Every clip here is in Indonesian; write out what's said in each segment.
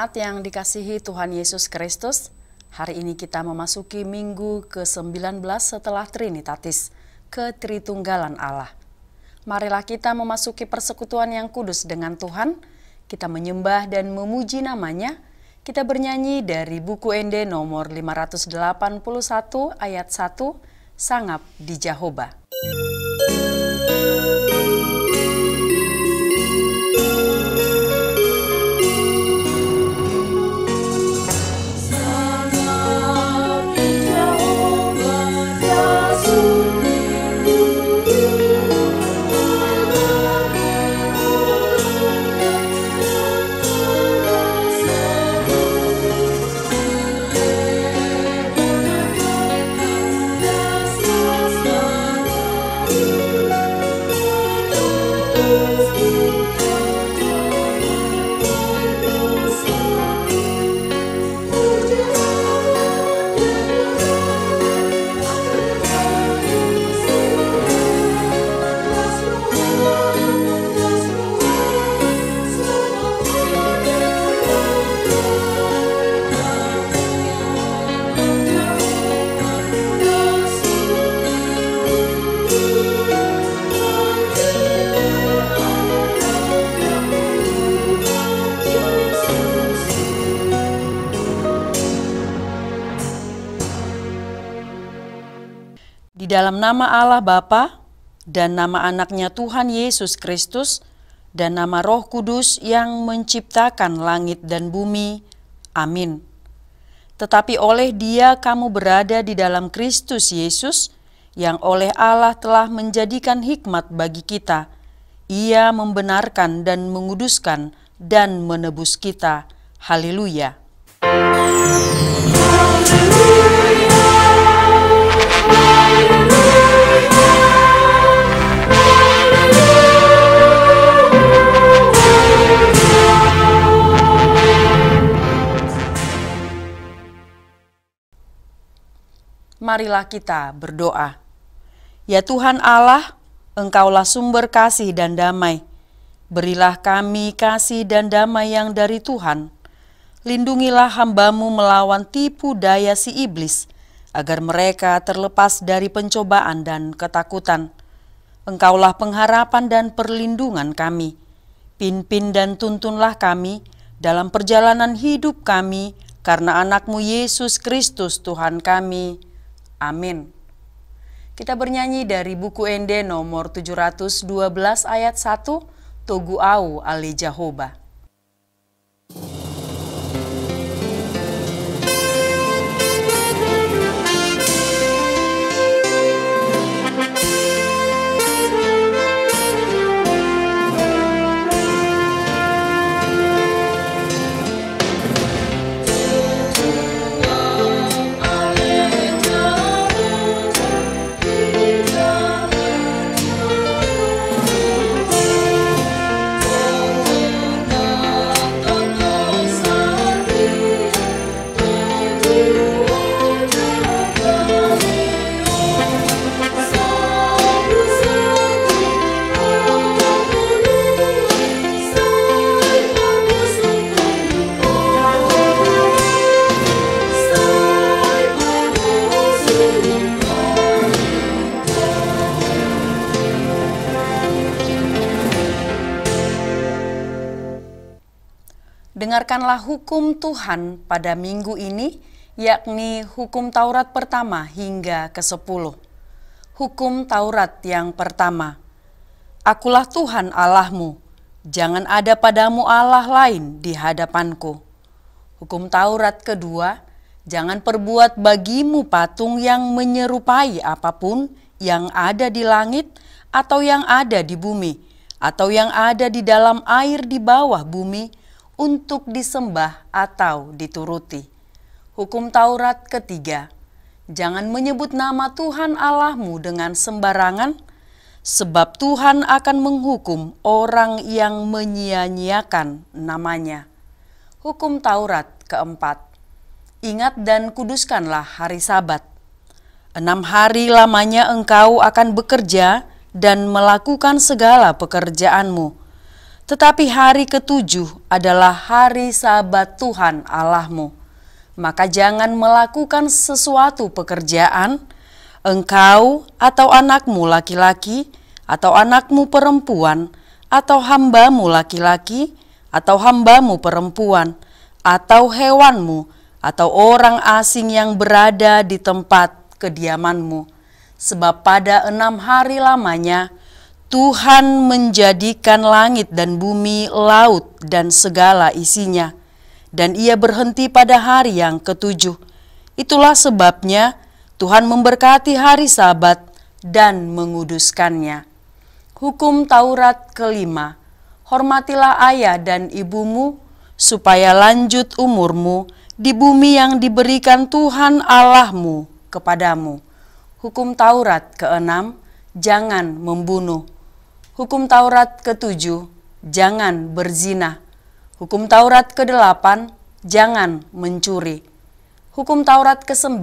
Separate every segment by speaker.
Speaker 1: Jemaat yang dikasihi Tuhan Yesus Kristus, hari ini kita memasuki minggu ke-19 setelah Trinitatis, Ketritunggalan Allah. Marilah kita memasuki persekutuan yang kudus dengan Tuhan, kita menyembah dan memuji namanya, kita bernyanyi dari buku ND nomor 581 ayat 1, Sangap di Jehovah. Di dalam nama Allah Bapa dan nama anaknya Tuhan Yesus Kristus dan nama Roh Kudus yang menciptakan langit dan bumi. Amin. Tetapi oleh Dia kamu berada di dalam Kristus Yesus, yang oleh Allah telah menjadikan hikmat bagi kita. Ia membenarkan dan menguduskan dan menebus kita. Haleluya. Marilah kita berdoa. Ya Tuhan Allah, Engkaulah sumber kasih dan damai. Berilah kami kasih dan damai yang dari Tuhan. Lindungilah hamba-Mu melawan tipu daya si iblis, agar mereka terlepas dari pencobaan dan ketakutan. Engkaulah pengharapan dan perlindungan kami. Pimpin dan tuntunlah kami dalam perjalanan hidup kami, karena anak-Mu Yesus Kristus Tuhan kami. Amin. Kita bernyanyi dari buku ND nomor 712 ayat 1, Togu Au Ali Jehovah. Dengarkanlah hukum Tuhan pada minggu ini, yakni hukum Taurat pertama hingga ke-10. Hukum Taurat yang pertama. Akulah Tuhan Allahmu, jangan ada padamu Allah lain di hadapanku. Hukum Taurat kedua, jangan perbuat bagimu patung yang menyerupai apapun yang ada di langit atau yang ada di bumi, atau yang ada di dalam air di bawah bumi, untuk disembah atau dituruti. Hukum Taurat ketiga, jangan menyebut nama Tuhan Allahmu dengan sembarangan, sebab Tuhan akan menghukum orang yang menyia-nyiakan namanya. Hukum Taurat keempat, ingat dan kuduskanlah hari Sabat. 6 hari lamanya engkau akan bekerja dan melakukan segala pekerjaanmu. Tetapi hari ketujuh adalah hari Sabat Tuhan Allahmu. Maka jangan melakukan sesuatu pekerjaan, engkau atau anakmu laki-laki, atau anakmu perempuan, atau hambamu laki-laki, atau hambamu perempuan, atau hewanmu, atau orang asing yang berada di tempat kediamanmu. Sebab pada 6 hari lamanya Tuhan menjadikan langit dan bumi, laut dan segala isinya. Dan ia berhenti pada hari yang ketujuh. Itulah sebabnya Tuhan memberkati hari Sabat dan menguduskannya. Hukum Taurat kelima, hormatilah ayah dan ibumu, supaya lanjut umurmu di bumi yang diberikan Tuhan Allahmu kepadamu. Hukum Taurat keenam, jangan membunuh. Hukum Taurat ketujuh, jangan berzina. Hukum Taurat ke-8, jangan mencuri. Hukum Taurat ke-9,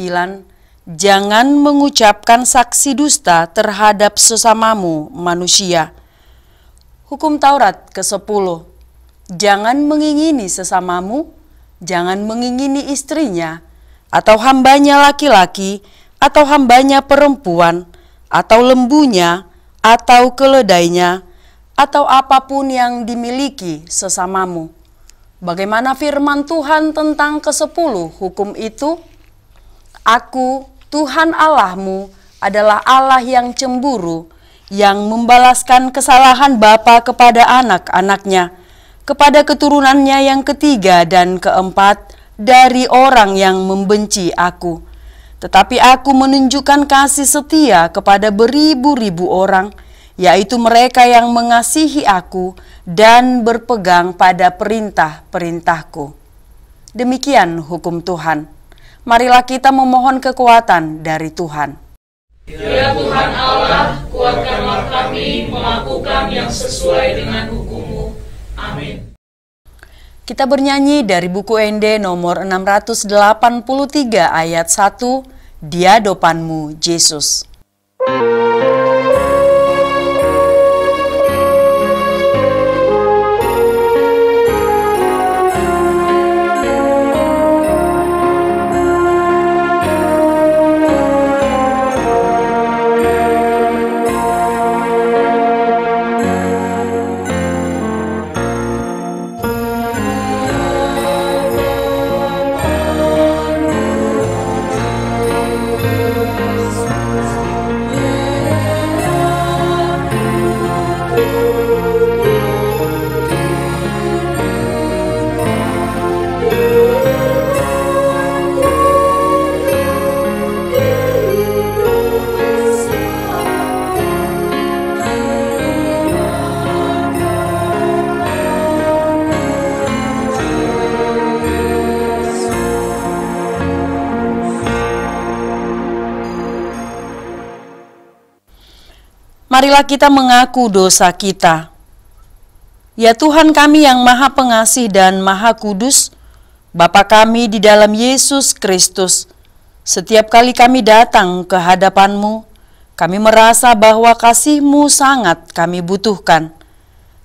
Speaker 1: jangan mengucapkan saksi dusta terhadap sesamamu manusia. Hukum Taurat ke-10, jangan mengingini sesamamu, jangan mengingini istrinya, atau hambanya laki-laki, atau hambanya perempuan, atau lembunya, atau keledainya, atau apapun yang dimiliki sesamamu. Bagaimana firman Tuhan tentang ke-10 hukum itu? Aku, Tuhan Allahmu, adalah Allah yang cemburu, yang membalaskan kesalahan bapa kepada anak-anaknya, kepada keturunannya yang ketiga dan keempat dari orang yang membenci aku. Tetapi aku menunjukkan kasih setia kepada beribu-ribu orang, yaitu mereka yang mengasihi aku dan berpegang pada perintah-perintahku. Demikian hukum Tuhan. Marilah kita memohon kekuatan dari Tuhan.
Speaker 2: Ya Tuhan Allah, kuatkanlah kami melakukan yang sesuai dengan hukum-Mu. Amin.
Speaker 1: Kita bernyanyi dari buku ND nomor 683 ayat 1, Di hadapan-Mu, Yesus. Marilah kita mengaku dosa kita. Ya Tuhan kami yang Maha Pengasih dan Maha Kudus, Bapa kami di dalam Yesus Kristus, setiap kali kami datang ke hadapan-Mu, kami merasa bahwa kasih-Mu sangat kami butuhkan.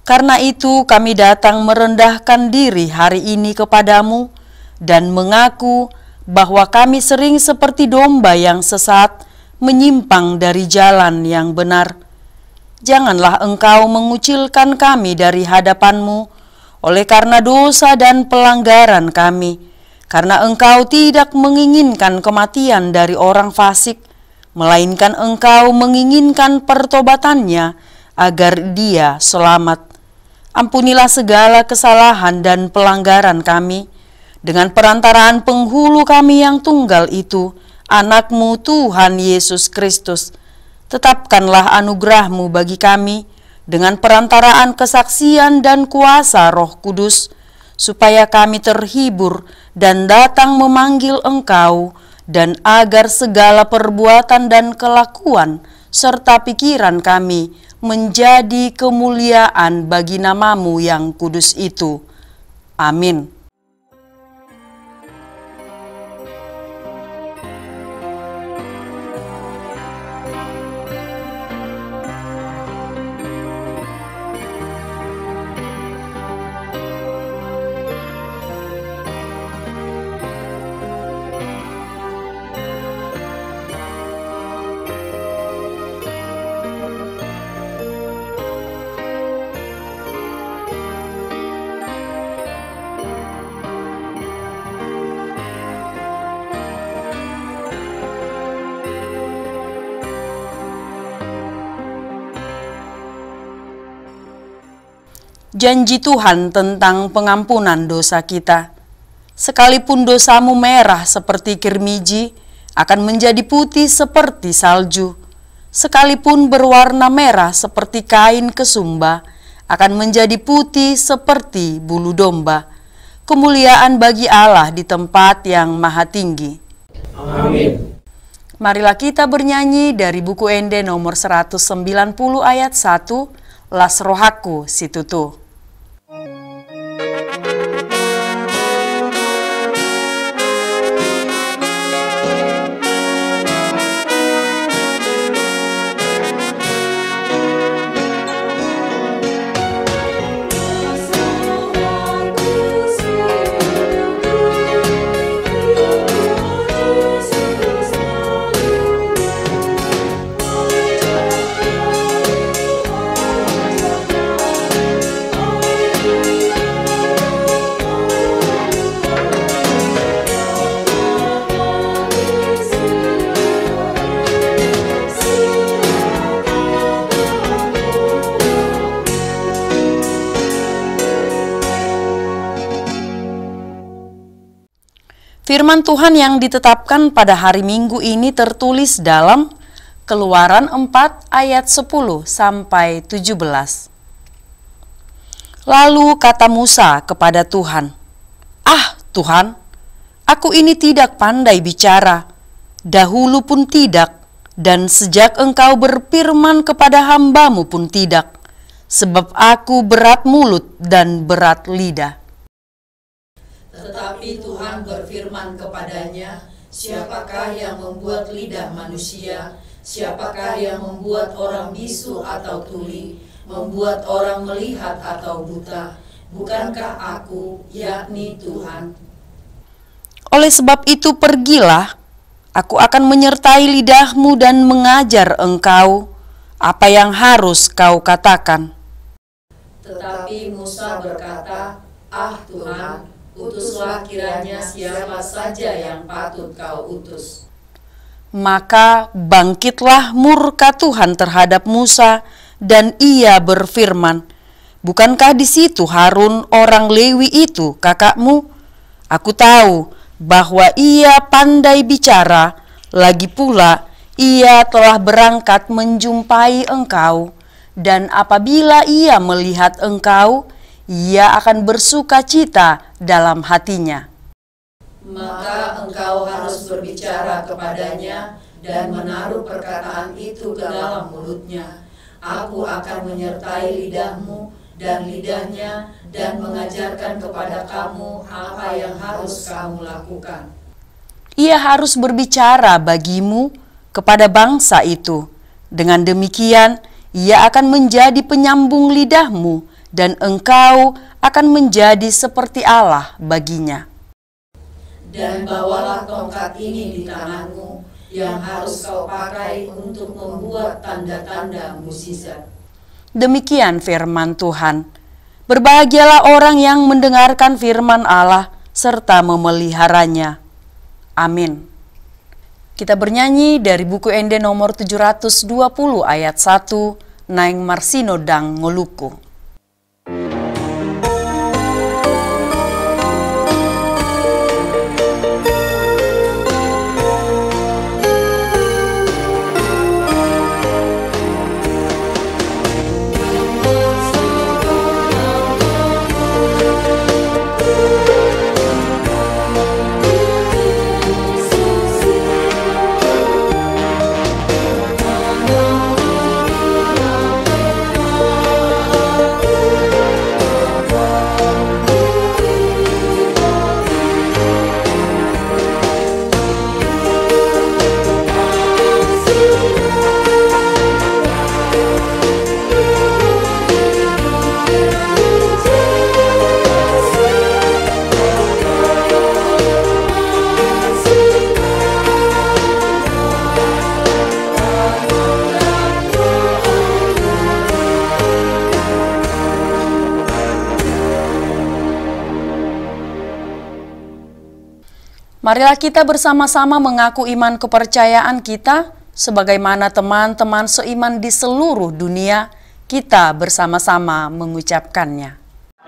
Speaker 1: Karena itu kami datang merendahkan diri hari ini kepadamu dan mengaku bahwa kami sering seperti domba yang sesat, menyimpang dari jalan yang benar. Janganlah Engkau mengucilkan kami dari hadapan-Mu oleh karena dosa dan pelanggaran kami, karena Engkau tidak menginginkan kematian dari orang fasik, melainkan Engkau menginginkan pertobatannya agar dia selamat. Ampunilah segala kesalahan dan pelanggaran kami, dengan perantaraan penghulu kami yang tunggal itu, Anak-Mu Tuhan Yesus Kristus. Tetapkanlah anugerah-Mu bagi kami dengan perantaraan kesaksian dan kuasa Roh Kudus, supaya kami terhibur dan datang memanggil Engkau, dan agar segala perbuatan dan kelakuan serta pikiran kami menjadi kemuliaan bagi nama-Mu yang kudus itu. Amin. janji Tuhan tentang pengampunan dosa kita. Sekalipun dosamu merah seperti kirmiji, akan menjadi putih seperti salju. Sekalipun berwarna merah seperti kain kesumba, akan menjadi putih seperti bulu domba. Kemuliaan bagi Allah di tempat yang maha tinggi.
Speaker 2: Amin.
Speaker 1: Marilah kita bernyanyi dari buku Ende nomor 190 ayat 1, Las Rohaku Situtu. Firman Tuhan yang ditetapkan pada hari Minggu ini tertulis dalam Keluaran 4 ayat 10 sampai 17. Lalu kata Musa kepada Tuhan, "Ah Tuhan, aku ini tidak pandai bicara, dahulu pun tidak, dan sejak Engkau berfirman kepada hamba-Mu pun tidak, sebab aku berat mulut dan berat lidah."
Speaker 3: Tetapi Tuhan berfirman kepadanya, "Siapakah yang membuat lidah manusia? Siapakah yang membuat orang bisu atau tuli, membuat orang melihat atau buta? Bukankah aku, yakni Tuhan?
Speaker 1: Oleh sebab itu pergilah, aku akan menyertai lidahmu dan mengajar engkau apa yang harus kau katakan."
Speaker 3: Tetapi Musa berkata, "Ah Tuhan, utuslah kiranya siapa saja yang patut kau utus."
Speaker 1: Maka bangkitlah murka Tuhan terhadap Musa, dan ia berfirman, "Bukankah di situ Harun orang Lewi itu kakakmu? Aku tahu bahwa ia pandai bicara, lagi pula ia telah berangkat menjumpai engkau, dan apabila ia melihat engkau, ia akan bersuka cita dalam hatinya.
Speaker 3: Maka engkau harus berbicara kepadanya dan menaruh perkataan itu ke dalam mulutnya. Aku akan menyertai lidahmu dan lidahnya dan mengajarkan kepada kamu apa yang harus kamu lakukan."
Speaker 1: Ia harus berbicara bagimu kepada bangsa itu. Dengan demikian, ia akan menjadi penyambung lidahmu, dan engkau akan menjadi seperti Allah baginya.
Speaker 3: Dan bawalah tongkat ini di tanganmu, yang harus kau pakai untuk membuat tanda-tanda mukjizat.
Speaker 1: Demikian firman Tuhan. Berbahagialah orang yang mendengarkan firman Allah serta memeliharanya. Amin. Kita bernyanyi dari buku Ende nomor 720 ayat 1, Naing Marsino Dang Ngoluku. Marilah kita bersama-sama mengaku iman kepercayaan kita, sebagaimana teman-teman seiman di seluruh dunia, kita bersama-sama mengucapkannya.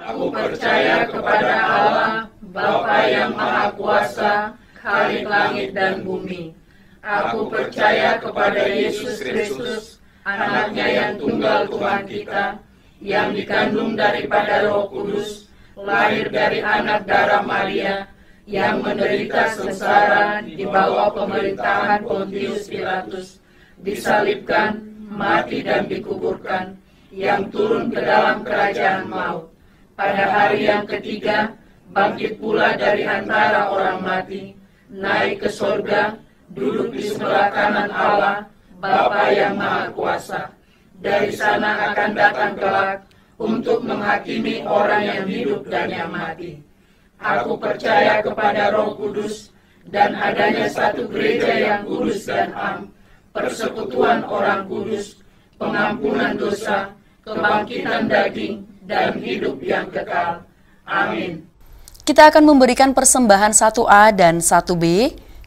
Speaker 2: Aku percaya kepada Allah, Bapa yang Maha Kuasa, Khalik langit dan bumi. Aku percaya kepada Yesus Kristus, Anaknya yang tunggal Tuhan kita, yang dikandung daripada Roh Kudus, lahir dari anak darah Maria, yang menderita sengsara di bawah pemerintahan Pontius Pilatus, disalibkan, mati dan dikuburkan, yang turun ke dalam kerajaan maut. Pada hari yang ketiga, bangkit pula dari antara orang mati, naik ke sorga, duduk di sebelah kanan Allah, Bapa yang Maha Kuasa. Dari sana akan datang kelak untuk menghakimi orang yang hidup dan yang mati. Aku percaya kepada Roh Kudus dan adanya satu gereja yang kudus dan am, persekutuan orang kudus, pengampunan dosa, kebangkitan daging, dan hidup yang kekal. Amin.
Speaker 1: Kita akan memberikan persembahan 1A dan 1B.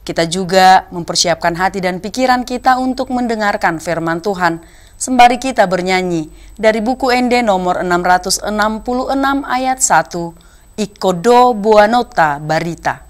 Speaker 1: Kita juga mempersiapkan hati dan pikiran kita untuk mendengarkan firman Tuhan. Sembari kita bernyanyi dari buku ND nomor 666 ayat 1, Ikodo Buanota Barita.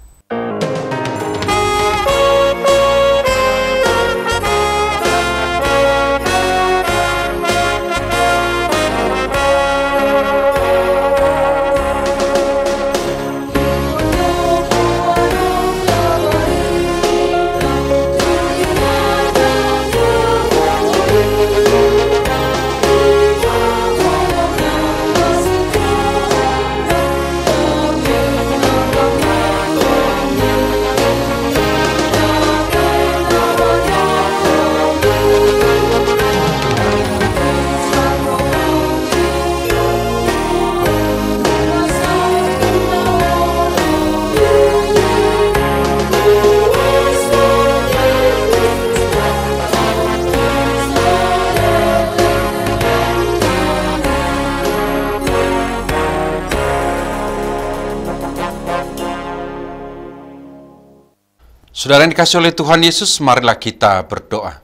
Speaker 4: Saudara yang dikasihi oleh Tuhan Yesus, marilah kita berdoa.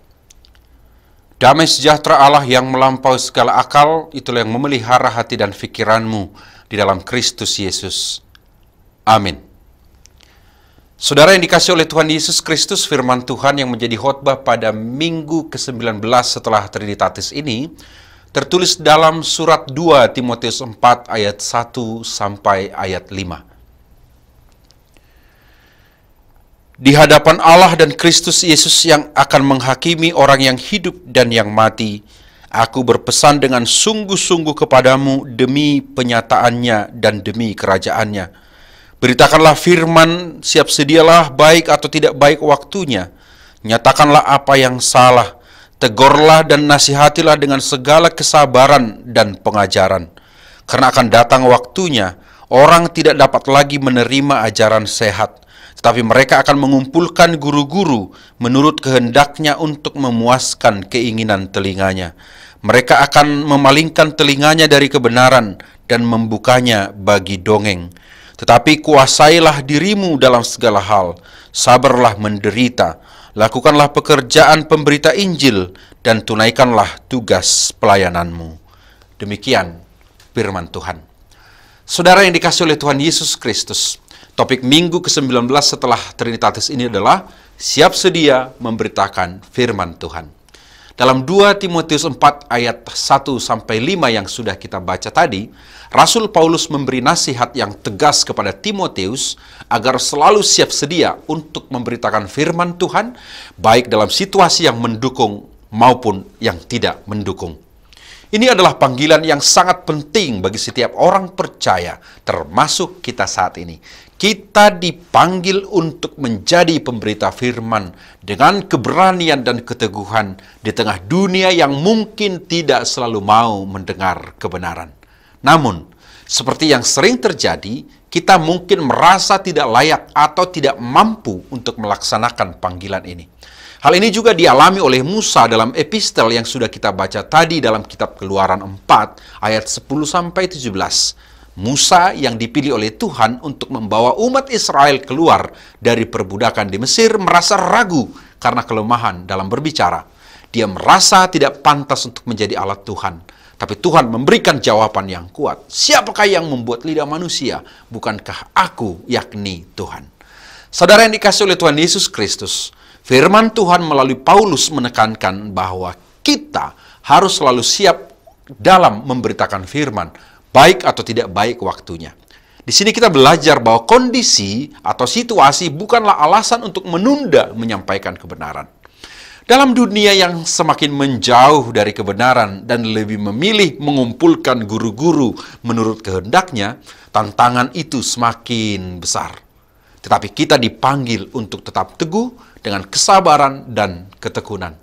Speaker 4: Damai sejahtera Allah yang melampaui segala akal, itulah yang memelihara hati dan pikiranmu di dalam Kristus Yesus. Amin. Saudara yang dikasihi oleh Tuhan Yesus Kristus, firman Tuhan yang menjadi khotbah pada minggu ke-19 setelah Trinitatis ini, tertulis dalam surat 2 Timotius 4 ayat 1 sampai ayat 5. Di hadapan Allah dan Kristus Yesus yang akan menghakimi orang yang hidup dan yang mati, aku berpesan dengan sungguh-sungguh kepadamu demi penyataannya dan demi kerajaannya. Beritakanlah firman, siap sedialah baik atau tidak baik waktunya. Nyatakanlah apa yang salah, tegurlah dan nasihatilah dengan segala kesabaran dan pengajaran. Karena akan datang waktunya, orang tidak dapat lagi menerima ajaran sehat, tetapi mereka akan mengumpulkan guru-guru menurut kehendaknya untuk memuaskan keinginan telinganya. Mereka akan memalingkan telinganya dari kebenaran dan membukanya bagi dongeng. Tetapi kuasailah dirimu dalam segala hal, sabarlah menderita, lakukanlah pekerjaan pemberita Injil, dan tunaikanlah tugas pelayananmu. Demikian firman Tuhan. Saudara yang dikasihi oleh Tuhan Yesus Kristus, topik minggu ke-19 setelah Trinitatis ini adalah siap sedia memberitakan firman Tuhan. Dalam 2 Timotius 4 ayat 1-5 yang sudah kita baca tadi, Rasul Paulus memberi nasihat yang tegas kepada Timotius agar selalu siap sedia untuk memberitakan firman Tuhan, baik dalam situasi yang mendukung maupun yang tidak mendukung. Ini adalah panggilan yang sangat penting bagi setiap orang percaya, termasuk kita saat ini. Kita dipanggil untuk menjadi pemberita firman dengan keberanian dan keteguhan di tengah dunia yang mungkin tidak selalu mau mendengar kebenaran. Namun, seperti yang sering terjadi, kita mungkin merasa tidak layak atau tidak mampu untuk melaksanakan panggilan ini. Hal ini juga dialami oleh Musa dalam epistel yang sudah kita baca tadi dalam kitab Keluaran 4 ayat 10-17. Musa yang dipilih oleh Tuhan untuk membawa umat Israel keluar dari perbudakan di Mesir merasa ragu karena kelemahan dalam berbicara. Dia merasa tidak pantas untuk menjadi alat Tuhan. Tapi Tuhan memberikan jawaban yang kuat. Siapakah yang membuat lidah manusia? Bukankah aku, yakni Tuhan. Saudara yang dikasihi oleh Tuhan Yesus Kristus, firman Tuhan melalui Paulus menekankan bahwa kita harus selalu siap dalam memberitakan firman, baik atau tidak baik waktunya. Di sini kita belajar bahwa kondisi atau situasi bukanlah alasan untuk menunda menyampaikan kebenaran. Dalam dunia yang semakin menjauh dari kebenaran dan lebih memilih mengumpulkan guru-guru menurut kehendaknya, tantangan itu semakin besar. Tetapi kita dipanggil untuk tetap teguh dengan kesabaran dan ketekunan.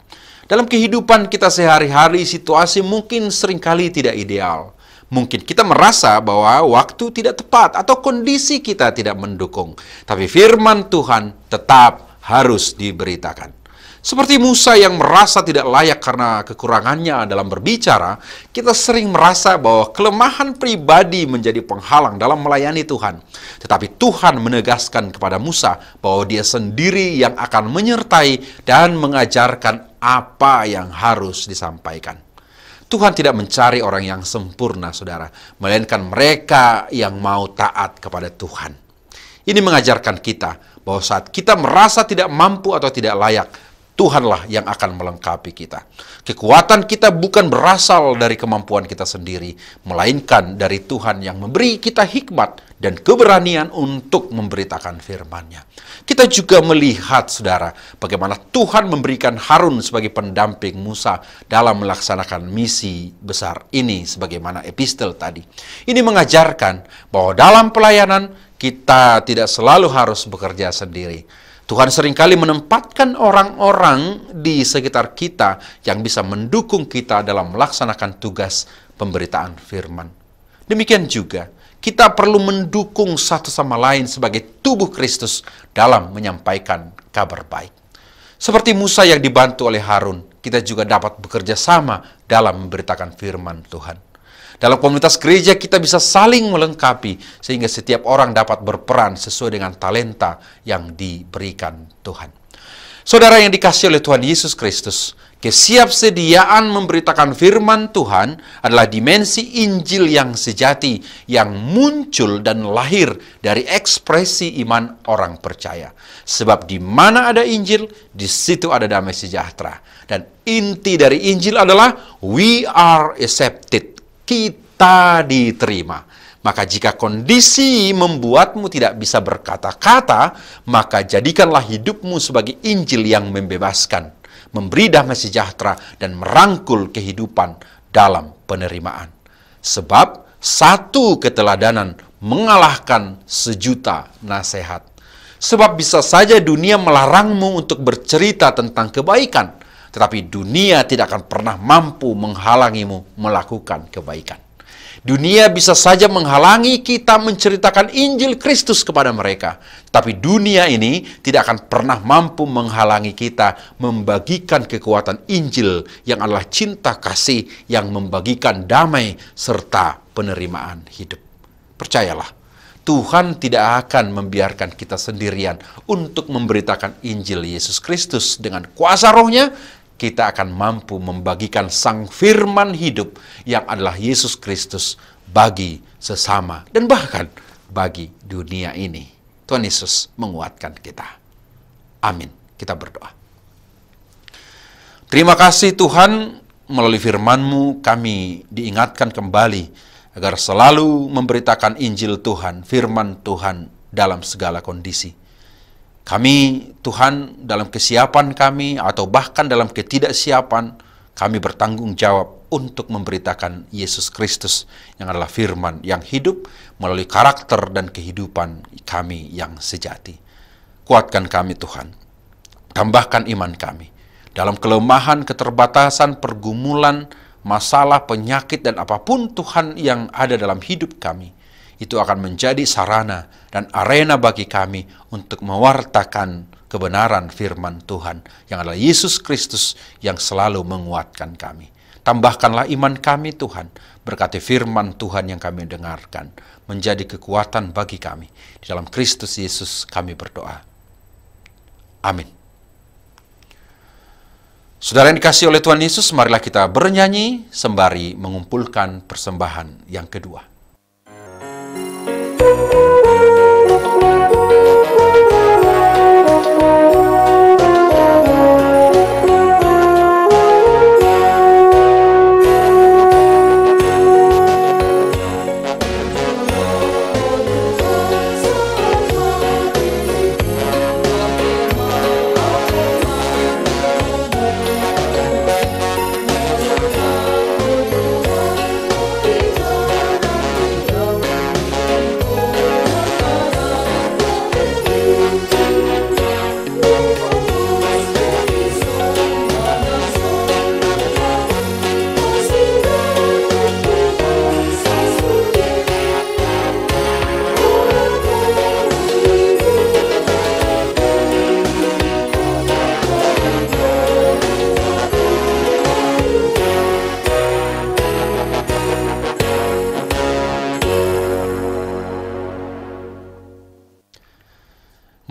Speaker 4: Dalam kehidupan kita sehari-hari, situasi mungkin seringkali tidak ideal. Mungkin kita merasa bahwa waktu tidak tepat atau kondisi kita tidak mendukung. Tapi firman Tuhan tetap harus diberitakan. Seperti Musa yang merasa tidak layak karena kekurangannya dalam berbicara, kita sering merasa bahwa kelemahan pribadi menjadi penghalang dalam melayani Tuhan. Tetapi Tuhan menegaskan kepada Musa bahwa Dia sendiri yang akan menyertai dan mengajarkan apa yang harus disampaikan. Tuhan tidak mencari orang yang sempurna, saudara, melainkan mereka yang mau taat kepada Tuhan. Ini mengajarkan kita bahwa saat kita merasa tidak mampu atau tidak layak, Tuhanlah yang akan melengkapi kita. Kekuatan kita bukan berasal dari kemampuan kita sendiri, melainkan dari Tuhan yang memberi kita hikmat dan keberanian untuk memberitakan firman-Nya. Kita juga melihat, saudara, bagaimana Tuhan memberikan Harun sebagai pendamping Musa dalam melaksanakan misi besar ini, sebagaimana epistel tadi. Ini mengajarkan bahwa dalam pelayanan kita tidak selalu harus bekerja sendiri. Tuhan seringkali menempatkan orang-orang di sekitar kita yang bisa mendukung kita dalam melaksanakan tugas pemberitaan firman. Demikian juga, kita perlu mendukung satu sama lain sebagai tubuh Kristus dalam menyampaikan kabar baik. Seperti Musa yang dibantu oleh Harun, kita juga dapat bekerja sama dalam memberitakan firman Tuhan. Dalam komunitas gereja kita bisa saling melengkapi sehingga setiap orang dapat berperan sesuai dengan talenta yang diberikan Tuhan. Saudara yang dikasihi oleh Tuhan Yesus Kristus, kesiapsediaan memberitakan firman Tuhan adalah dimensi Injil yang sejati yang muncul dan lahir dari ekspresi iman orang percaya. Sebab di mana ada Injil, di situ ada damai sejahtera. Dan inti dari Injil adalah we are accepted. Kita diterima. Maka jika kondisi membuatmu tidak bisa berkata-kata, maka jadikanlah hidupmu sebagai Injil yang membebaskan, memberi damai sejahtera, dan merangkul kehidupan dalam penerimaan. Sebab satu keteladanan mengalahkan sejuta nasihat. Sebab bisa saja dunia melarangmu untuk bercerita tentang kebaikan, tetapi dunia tidak akan pernah mampu menghalangimu melakukan kebaikan. Dunia bisa saja menghalangi kita menceritakan Injil Kristus kepada mereka. Tapi dunia ini tidak akan pernah mampu menghalangi kita membagikan kekuatan Injil yang adalah cinta kasih yang membagikan damai serta penerimaan hidup. Percayalah, Tuhan tidak akan membiarkan kita sendirian untuk memberitakan Injil Yesus Kristus. Dengan kuasa Roh-Nya, kita akan mampu membagikan sang firman hidup yang adalah Yesus Kristus bagi sesama dan bahkan bagi dunia ini. Tuhan Yesus menguatkan kita. Amin. Kita berdoa. Terima kasih Tuhan, melalui firman-Mu kami diingatkan kembali agar selalu memberitakan Injil Tuhan, firman Tuhan dalam segala kondisi. Kami, Tuhan, dalam kesiapan kami atau bahkan dalam ketidaksiapan, kami bertanggung jawab untuk memberitakan Yesus Kristus yang adalah firman yang hidup melalui karakter dan kehidupan kami yang sejati. Kuatkan kami, Tuhan. Tambahkan iman kami. Dalam kelemahan, keterbatasan, pergumulan, masalah, penyakit, dan apapun Tuhan yang ada dalam hidup kami, itu akan menjadi sarana dan arena bagi kami untuk mewartakan kebenaran firman Tuhan yang adalah Yesus Kristus yang selalu menguatkan kami. Tambahkanlah iman kami Tuhan, berkati firman Tuhan yang kami dengarkan, menjadi kekuatan bagi kami. Di dalam Kristus Yesus kami berdoa. Amin. Saudara yang dikasihi oleh Tuhan Yesus, marilah kita bernyanyi sembari mengumpulkan persembahan yang kedua.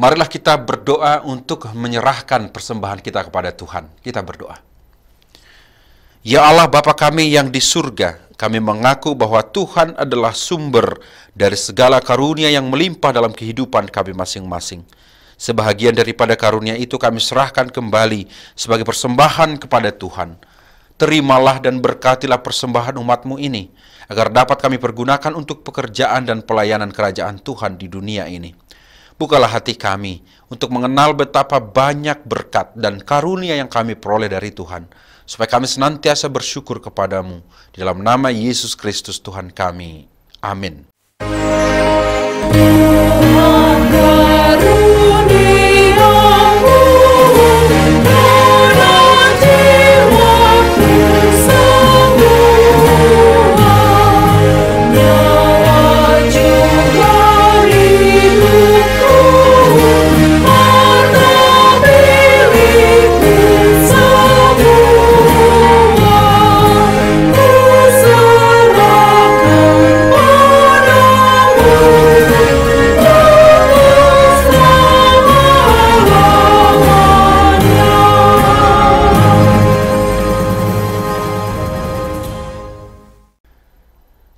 Speaker 4: Marilah kita berdoa untuk menyerahkan persembahan kita kepada Tuhan. Kita berdoa. Ya Allah Bapa kami yang di surga, kami mengaku bahwa Tuhan adalah sumber dari segala karunia yang melimpah dalam kehidupan kami masing-masing. Sebahagian daripada karunia itu kami serahkan kembali sebagai persembahan kepada Tuhan. Terimalah dan berkatilah persembahan umat-Mu ini, agar dapat kami pergunakan untuk pekerjaan dan pelayanan kerajaan Tuhan di dunia ini. Bukalah hati kami untuk mengenal betapa banyak berkat dan karunia yang kami peroleh dari Tuhan, supaya kami senantiasa bersyukur kepadamu. Di dalam nama Yesus Kristus Tuhan kami. Amin.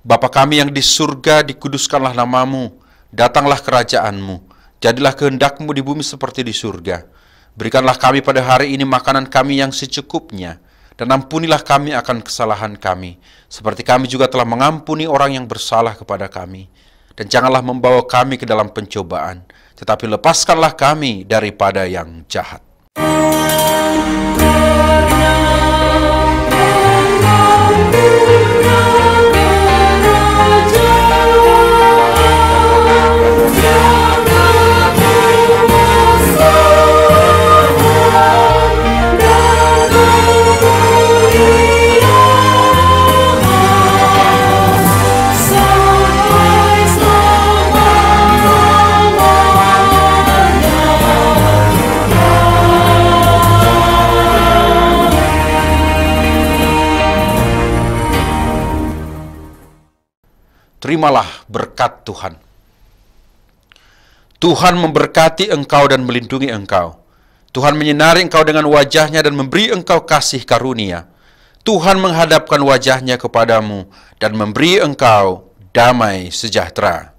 Speaker 4: Bapa kami yang di surga, dikuduskanlah namamu, datanglah kerajaanmu, jadilah kehendak-Mu di bumi seperti di surga. Berikanlah kami pada hari ini makanan kami yang secukupnya, dan ampunilah kami akan kesalahan kami, seperti kami juga telah mengampuni orang yang bersalah kepada kami. Dan janganlah membawa kami ke dalam pencobaan, tetapi lepaskanlah kami daripada yang jahat. Terimalah berkat Tuhan. Tuhan memberkati engkau dan melindungi engkau. Tuhan menyinari engkau dengan wajah-Nya dan memberi engkau kasih karunia. Tuhan menghadapkan wajah-Nya kepadamu dan memberi engkau damai sejahtera.